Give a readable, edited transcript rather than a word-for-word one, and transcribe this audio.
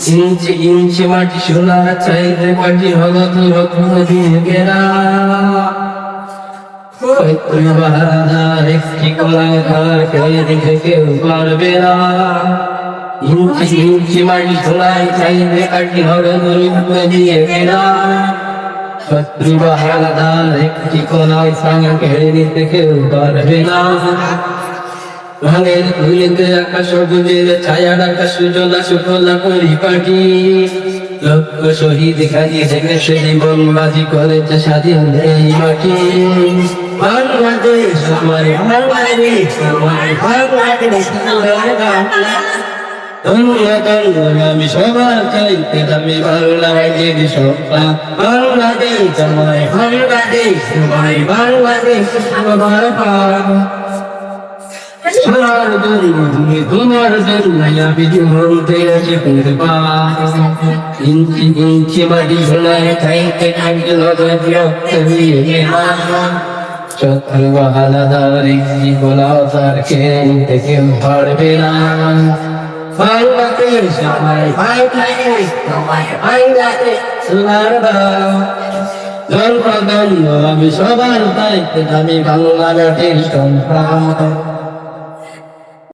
ইঞ্চি ইঞ্চি মাটি সোনা চাইতে মাটি হলো তো রত্ন দিয়ে গেরা একটি কলায় তার খেয়ে দেখে কেউ পারবে না। ইঞ্চি ইঞ্চি মাটি সোনায় চাইতে মাটি হলো তো রত্ন দিয়ে গেরা শত্রু বাহাদার একটি কলায় সাঙ্গে খেয়ে দিতে কেউ পারবে না। রঙের ধুলিতে আকাশ বুঝের ছায়া ডাকা সুজলা সুফলা পরিপাটি লক্ষ শহীদ খালি থেকে সে জীবন বাজি করেছে স্বাধীন এই মাটি। বাংলাদেশ আমার বাংলাদেশ আমার বাংলাদেশ আমি সবার চাইতে আমি বাংলাদেশ সত্তা বাংলাদেশ আমার বাংলাদেশ আমার বাংলাদেশ আমার তোমার জন্য আমি জীবনতে আছি পূর্বা ইঞ্চি ইঞ্চি মাটি সোনায় চাইতে থাকতে শত্রু বাহাদার একটি গোলাও তার খেয়ে নিতে কেউ পারবে না। বাংলাদেশ আমার বাংলাদেশ তোমার বাংলাদেশ সোনার জন্মদন্য আমি সবার চাইতে আমি বাংলাদেশ সন্তান।